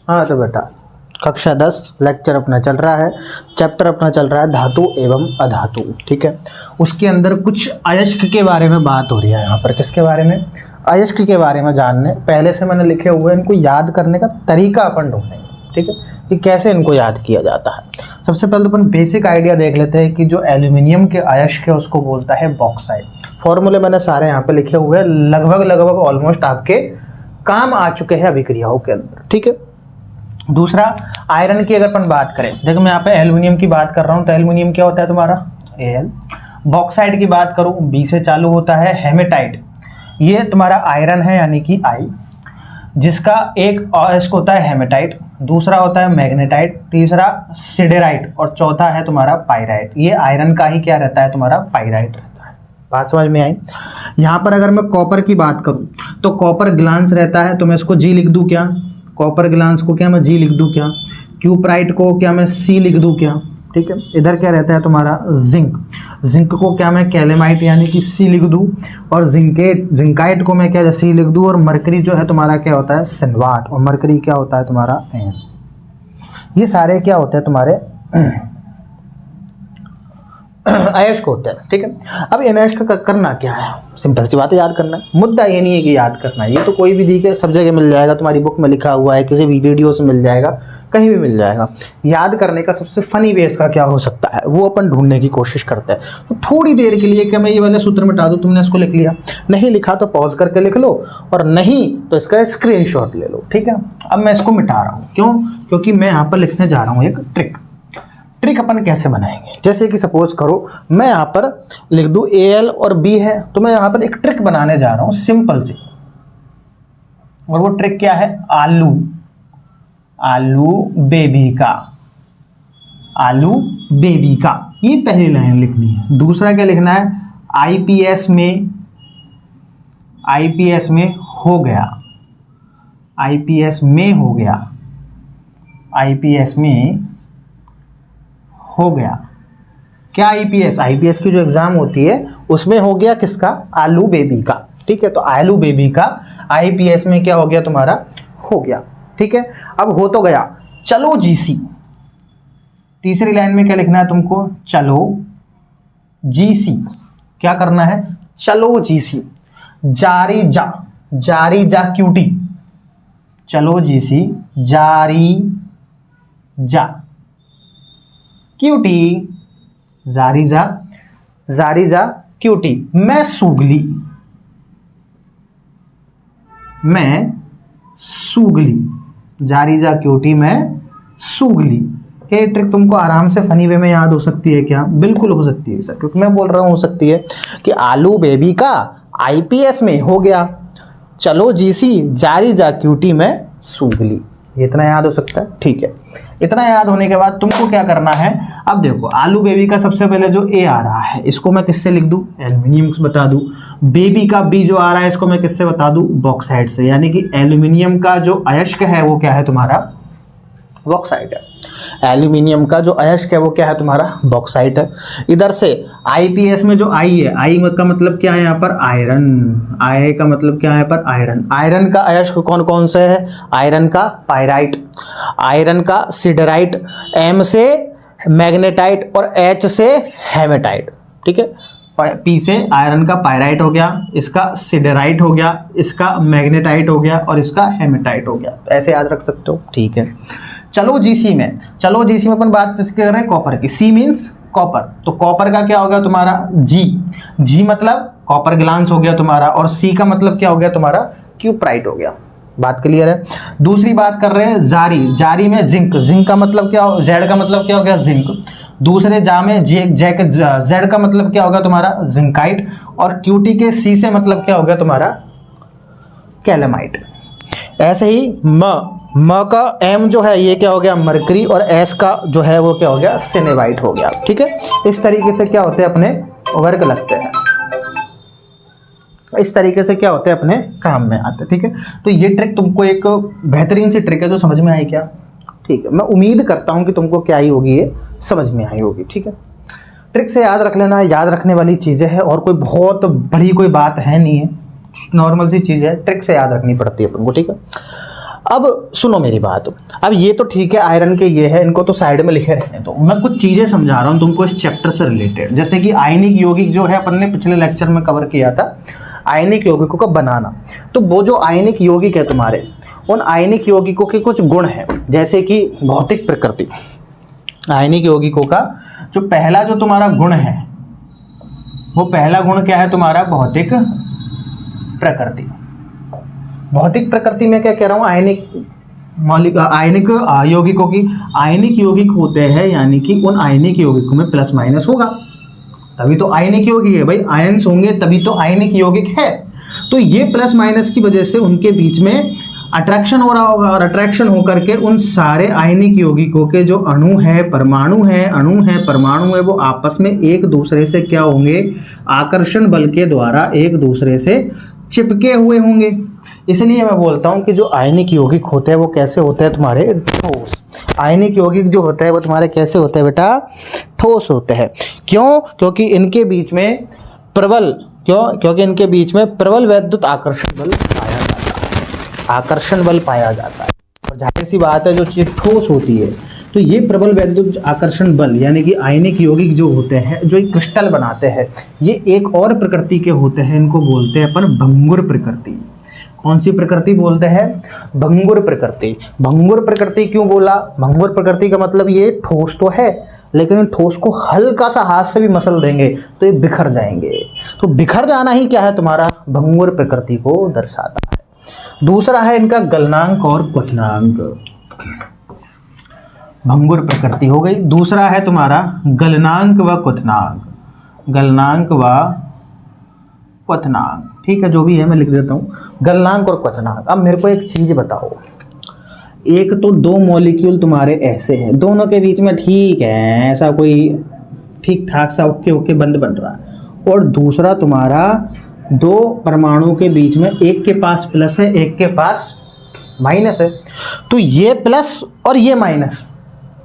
हाँ तो बेटा कक्षा 10 लेक्चर अपना चल रहा है, चैप्टर अपना चल रहा है धातु एवं अधातु। ठीक है, उसके अंदर कुछ अयस्क के बारे में बात हो रही है। यहाँ पर किसके बारे में? अयस्क के बारे में जानने। पहले से मैंने लिखे हुए इनको याद करने का तरीका अपन ढूंढेंगे। ठीक है, कि कैसे इनको याद किया जाता है। सबसे पहले तो अपन बेसिक आइडिया देख लेते हैं कि जो एल्यूमिनियम के अयस्क है उसको बोलता है बॉक्साइट। फॉर्मूले मैंने सारे यहाँ पे लिखे हुए हैं, लगभग ऑलमोस्ट आपके काम आ चुके हैं अभिक्रियाओं के अंदर। ठीक है, दूसरा आयरन की अगर अपन बात करें, देखो मैं यहाँ पे एल्यूमिनियम की बात कर रहा हूँ तो एल्यूमिनियम क्या होता है तुम्हारा Al। बॉक्साइट की बात करूँ बी से चालू होता है हेमेटाइट, ये तुम्हारा आयरन है यानी कि आई, जिसका एक अयस्क होता है हेमेटाइट, दूसरा होता है मैग्नेटाइट, तीसरा सिडेराइट और चौथा है तुम्हारा पाइराइट। ये आयरन का ही क्या रहता है तुम्हारा पाइराइट रहता है। बात समझ में आई? यहाँ पर अगर मैं कॉपर की बात करूँ तो कॉपर ग्लांस रहता है तो मैं इसको जी लिख दूँ क्या? कॉपर ग्लांस को क्या मैं जी लिख दूँ क्या? क्यूप्राइट को क्या मैं सी लिख दूँ क्या? ठीक है, इधर क्या रहता है तुम्हारा जिंक, जिंक को क्या मैं कैलेमाइट यानी कि सी लिख दूँ, और जिंकाइट को मैं क्या सी लिख दूँ, और मरकरी जो है तुम्हारा क्या होता है सिल्वाट, और मरकरी क्या होता है तुम्हारा एन। ये सारे क्या होते हैं तुम्हारे अयस्क होते हैं। ठीक है, अब इन अयस्क का करना क्या है? सिंपल सी बात है, याद करना है। मुद्दा ये नहीं है कि याद करना है, ये तो कोई भी दी के सब जगह मिल जाएगा, तुम्हारी बुक में लिखा हुआ है, किसी भी वीडियो से मिल जाएगा, कहीं भी मिल जाएगा। याद करने का सबसे फनी वे इसका क्या हो सकता है वो अपन ढूंढने की कोशिश करते हैं। तो थोड़ी देर के लिए क्या मैं ये वाला सूत्र मिटा दूँ, तुमने इसको लिख लिया, नहीं लिखा तो पॉज करके लिख लो, और नहीं तो इसका स्क्रीनशॉट ले लो। ठीक है, अब मैं इसको मिटा रहा हूँ, क्यों? क्योंकि मैं यहाँ पर लिखने जा रहा हूँ एक ट्रिक। ट्रिक अपन कैसे बनाएंगे? जैसे कि सपोज करो मैं यहाँ पर लिख दूं Al और B है, तो मैं यहाँ पर एक ट्रिक बनाने जा रहा हूँ सिंपल सी, और वो ट्रिक क्या है? आलू, आलू बेबी का, आलू बेबी का, ये पहली लाइन लिखनी है। दूसरा क्या लिखना है? आईपीएस में, आईपीएस में हो गया, आईपीएस में हो गया, आईपीएस में हो गया। क्या आईपीएस? आईपीएस की जो एग्जाम होती है उसमें हो गया किसका? आलू बेबी का। ठीक है, तो आलू बेबी का आईपीएस में क्या हो गया तुम्हारा? हो गया। ठीक है, अब हो तो गया, चलो जीसी। तीसरी लाइन में क्या लिखना है तुमको? चलो जीसी। क्या करना है? चलो जीसी। जारी जा, जारी जा क्यूटी, चलो जीसी जारी जा क्यूटी, जारी जा, जारी जा क्यूटी। मैं सूगली, मैं सूगली, जारी जा क्यूटी मैं सूगली। ये ट्रिक तुमको आराम से फनी वे में याद हो सकती है क्या? बिल्कुल हो सकती है सर, क्योंकि मैं बोल रहा हूं हो सकती है कि आलू बेबी का आईपीएस में हो गया, चलो जीसी जारी जा क्यूटी में सूगली। ये इतना याद हो सकता है। ठीक है, इतना याद होने के बाद तुमको क्या करना है? अब देखो आलू बेबी का सबसे पहले जो ए आ रहा है इसको मैं किससे लिख दूं? एल्यूमिनियम से बता दूं। बेबी का बी जो आ रहा है इसको मैं किससे बता दूं? बॉक्साइट से, यानी कि एल्यूमिनियम का जो अयस्क है वो क्या है तुम्हारा? बॉक्साइट है। एल्यूमिनियम का जो अयस्क है वो क्या है तुम्हारा? बॉक्साइट है। इधर से आईपीएस में जो आई है, आई का मतलब क्या है यहाँ पर? आयरन। आई का मतलब क्या है यहाँ पर? आयरन। आयरन का अयस्क कौन कौन से है? आयरन का पाइराइट, आयरन का सिडराइट, एम से मैग्नेटाइट और एच से हेमेटाइट। ठीक है, पी से आयरन का पाइराइट हो गया, इसका सिडराइट हो गया, इसका मैग्नेटाइट हो गया और इसका हेमेटाइट हो गया। ऐसे याद रख सकते हो। ठीक है, चलो जीसी में, चलो जीसी में अपन बात किसकी कर रहे हैं? कॉपर की। सी मीन्स कॉपर, तो कॉपर का क्या हो गया तुम्हारा? जी। जी मतलब कॉपर ग्लांस हो गया तुम्हारा, और सी का मतलब क्या हो गया तुम्हारा? क्यूप्राइट हो गया। बात क्लियर है? दूसरी बात कर रहे हैं जारी, जारी में जिंक, जिंक का मतलब क्या हो? जेड का मतलब क्या हो गया? जिंक। दूसरे जा में जेड का मतलब क्या होगा तुम्हारा? जिंकाइट, और क्यूटी के सी से मतलब क्या हो गया तुम्हारा? कैलेमाइट। ऐसे ही म का एम जो है ये क्या हो गया? मरकरी, और एस का जो है वो क्या हो गया? सिनेवाइट हो गया। ठीक है, इस तरीके से क्या होते हैं अपने वर्ग लगते हैं, इस तरीके से क्या होते हैं अपने काम में आते हैं। ठीक है, तो ये ट्रिक तुमको एक बेहतरीन सी ट्रिक है जो समझ में आई क्या? ठीक है, मैं उम्मीद करता हूं कि तुमको क्या आई होगी, ये समझ में आई होगी। ठीक है, ट्रिक से याद रख लेना, याद रखने वाली चीज़ें हैं, और कोई बहुत बड़ी कोई बात है नहीं है, नॉर्मल सी चीज़ है, ट्रिक से याद रखनी पड़ती है अपन को। ठीक है, अब सुनो मेरी बात, अब ये तो ठीक है, आयरन के ये है, इनको तो साइड में लिखे रहने दो। मैं कुछ चीजें समझा रहा हूँ तुमको इस चैप्टर से रिलेटेड, जैसे कि आयनिक यौगिक जो है अपन ने पिछले लेक्चर में कवर किया था, आयनिक यौगिकों का बनाना। तो वो जो आयनिक यौगिक है तुम्हारे, उन आयनिक यौगिकों के कुछ गुण हैं, जैसे कि भौतिक प्रकृति। आयनिक यौगिकों का जो पहला जो तुम्हारा गुण है, वो पहला गुण क्या है तुम्हारा? भौतिक प्रकृति। भौतिक प्रकृति में क्या कह रहा हूं? आयनिक यौगिकों की, आयनिक यौगिक होते हैं, यानी कि उन आयनिक यौगिकों में प्लस माइनस होगा, तभी तो आयनिक यौगिक है भाई। आयन्स होंगे तभी तो आयनिक यौगिक है। तो ये प्लस माइनस की वजह से उनके बीच में अट्रैक्शन हो रहा होगा, और अट्रैक्शन होकर के उन सारे आयनिक यौगिकों के जो अणु है, परमाणु है, परमाणु है, वो आपस में एक दूसरे से क्या होंगे? आकर्षण बल के द्वारा एक दूसरे से चिपके हुए होंगे। इसलिए मैं बोलता हूं कि जो आयनिक यौगिक होते हैं वो कैसे होते हैं तुम्हारे? ठोस। आयनिक यौगिक जो होता है वो तुम्हारे कैसे होते हैं बेटा? ठोस होते हैं। क्यों? क्योंकि इनके बीच में प्रबल क्योंकि इनके बीच में प्रबल वैद्युत आकर्षण बल पाया जाता है। और जाहिर सी बात है, जो चीज ठोस होती है तो ये प्रबल वैद्युत आकर्षण बल, यानी कि आयनिक यौगिक जो होते हैं, जो एक क्रिस्टल बनाते हैं, ये एक और प्रकृति के होते हैं। इनको बोलते हैं अपन भंगुर प्रकृति। कौन सी प्रकृति बोलते हैं? भंगुर प्रकृति। भंगुर प्रकृति क्यों बोला? भंगुर प्रकृति का मतलब ये ठोस तो है, लेकिन ठोस को हल्का सा हाथ से भी मसल देंगे तो ये बिखर जाएंगे। तो बिखर जाना ही क्या है तुम्हारा? भंगुर प्रकृति को दर्शाता है। दूसरा है इनका गलनांक और क्वथनांक। भंगुर प्रकृति हो गई। दूसरा है तुम्हारा गलनांक व क्वथनांक। गलनांक व क्वथनांक, ठीक है, जो भी है मैं लिख देता हूँ, गलनांक और क्वथनांक। अब मेरे को एक चीज बताओ, एक तो दो मॉलिक्यूल तुम्हारे ऐसे हैं, दोनों के बीच में ठीक है ऐसा कोई ठीक ठाक सा ओके बंद बन रहा है, और दूसरा तुम्हारा दो परमाणु के बीच में एक के पास प्लस है, एक के पास माइनस है। तो ये प्लस और ये माइनस,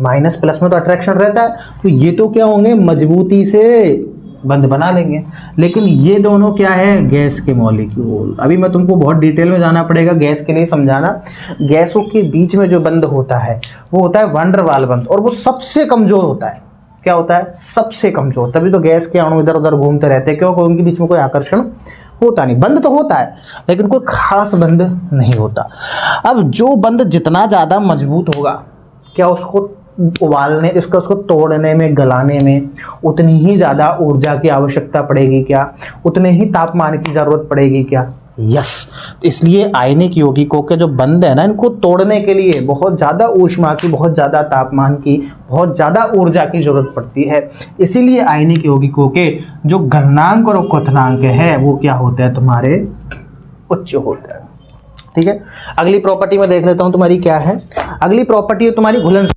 माइनस प्लस में तो अट्रैक्शन रहता है, तो ये तो क्या होंगे? मजबूती से बंद बना लेंगे। लेकिन ये दोनों क्या है? गैस के मॉलिक्यूल। अभी मैं तुमको बहुत डिटेल में जाना पड़ेगा गैस के लिए समझाना। गैसों के बीच में जो बंध होता है वो होता है वैन डर वाल बंध, और वो सबसे कमजोर होता है। क्या होता है? सबसे कमजोर। तभी तो गैस के अणु इधर उधर घूमते रहते हैं। क्यों? उनके बीच में कोई आकर्षण होता नहीं। बंद तो होता है लेकिन कोई खास बंद नहीं होता। अब जो बंद जितना ज्यादा मजबूत होगा, क्या उसको उबालने, उसको तोड़ने में, गलाने में उतनी ही ज़्यादा ऊर्जा की आवश्यकता पड़ेगी क्या? उतने ही तापमान की ज़रूरत पड़ेगी क्या? यस। इसलिए आयनिक यौगिकों के जो बंध है ना, इनको तोड़ने के लिए बहुत ज़्यादा ऊष्मा की, बहुत ज़्यादा तापमान की, बहुत ज़्यादा ऊर्जा की जरूरत पड़ती है। इसीलिए आयनिक यौगिकों के जो गलनांक और क्वथनांक है वो क्या होते हैं तुम्हारे? उच्च होते हैं। ठीक है, अगली प्रॉपर्टी में देख लेता हूँ तुम्हारी क्या है। अगली प्रॉपर्टी है तुम्हारी घुलन।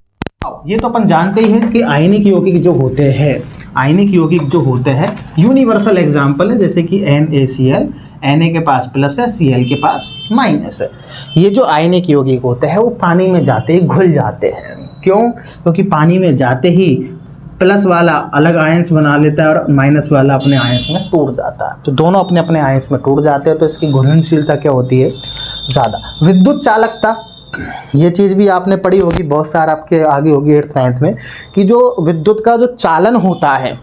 ये तो अपन जानते ही हैं कि आयनिक यौगिक जो होते हैं, आयनिक यौगिक जो होते हैं यूनिवर्सल एग्जांपल है, जैसे कि NaCl, Na के पास प्लस है, Cl के पास माइनस है। ये जो आयनिक यौगिक होते हैं वो पानी में जाते ही घुल जाते हैं। क्यों? क्योंकि पानी में जाते ही प्लस वाला अलग आयंस बना लेता है और माइनस वाला अपने आयंस में टूट जाता है। तो दोनों अपने अपने आयंस में टूट जाते हैं, तो इसकी घुलनशीलता क्या होती है? ज़्यादा। विद्युत चालकता, ये चीज़ भी आपने पढ़ी होगी, बहुत सारा आपके आगे होगी 8th 9th में, कि जो विद्युत का जो चालन होता है,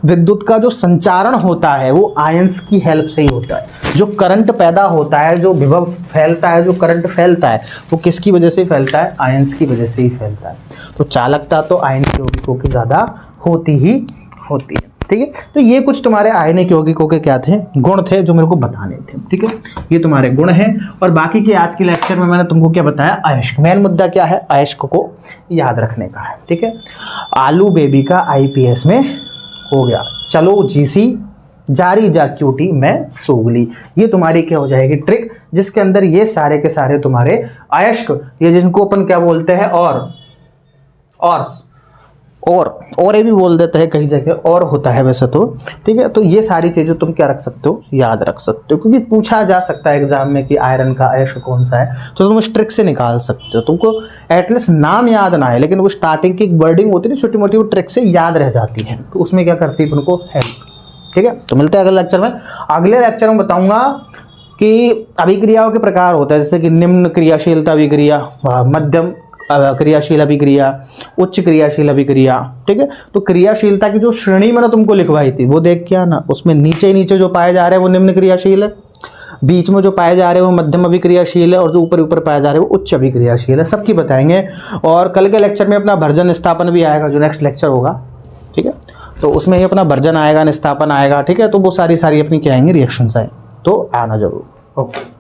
विद्युत का जो संचारण होता है वो आयंस की हेल्प से ही होता है। जो करंट पैदा होता है, जो विभव फैलता है, जो करंट फैलता है, वो किसकी वजह से फैलता है? आयंस की वजह से ही फैलता है। तो चालकता तो आयनिक यौगिकों की ज़्यादा होती ही होती है। ठीक है, तो ये कुछ तुम्हारे आयनिक यौगिकों के क्या थे? गुण थे जो मेरे को बताने थे। ठीक है, ये तुम्हारे गुण हैं। और बाकी के आज के लेक्चर में मैंने तुमको क्या बताया? अयस्क। मेन मुद्दा क्या है? अयस्क को याद रखने का है। ठीक है, आलू बेबी का IPS में हो गया। चलो GC, जारी जा QT में सोगली। ये तुम्हारी क्या हो जाएगी? ट्रिक, जिसके अंदर ये सारे के सारे तुम्हारे अयस्क, ये जिनको अपन क्या बोलते हैं? और ये भी बोल देते हैं कई जगह, और होता है वैसे तो। ठीक है, तो ये सारी चीजें तुम क्या रख सकते हो? याद रख सकते हो, क्योंकि पूछा जा सकता है एग्जाम में कि आयरन का अयस्क कौन सा है, तो तुम उस ट्रिक से निकाल सकते हो। तुमको एटलीस्ट नाम याद ना है, लेकिन वो स्टार्टिंग की वर्डिंग होती है छोटी मोटी, वो ट्रिक से याद रह जाती है, तो उसमें क्या करती है तुमको? हेल्प। ठीक है, तो मिलते हैं अगले लेक्चर में। अगले लेक्चर में बताऊंगा कि अभिक्रियाओं के प्रकार होता है, जैसे कि निम्न क्रियाशीलता अभिक्रिया, मध्यम क्रियाशील अभिक्रिया, उच्च क्रियाशील अभिक्रिया। ठीक है, तो क्रियाशीलता की जो श्रेणी मैंने तुमको लिखवाई थी वो देख क्या ना, उसमें नीचे नीचे जो पाए जा रहे हैं वो निम्न क्रियाशील है, बीच में जो पाए जा रहे हैं वो मध्यम अभिक्रियाशील है, और जो ऊपर ऊपर पाए जा रहे हैं वो उच्च अभिक्रियाशील है। सबकी बताएंगे। और कल के लेक्चर में अपना भर्जन निस्तापन भी आएगा, जो नेक्स्ट लेक्चर होगा। ठीक है, तो उसमें ही अपना भर्जन आएगा, निस्तापन आएगा। ठीक है, तो वो सारी अपनी क्या आएंगी, रिएक्शंस आए, तो आना जरूर। ओके।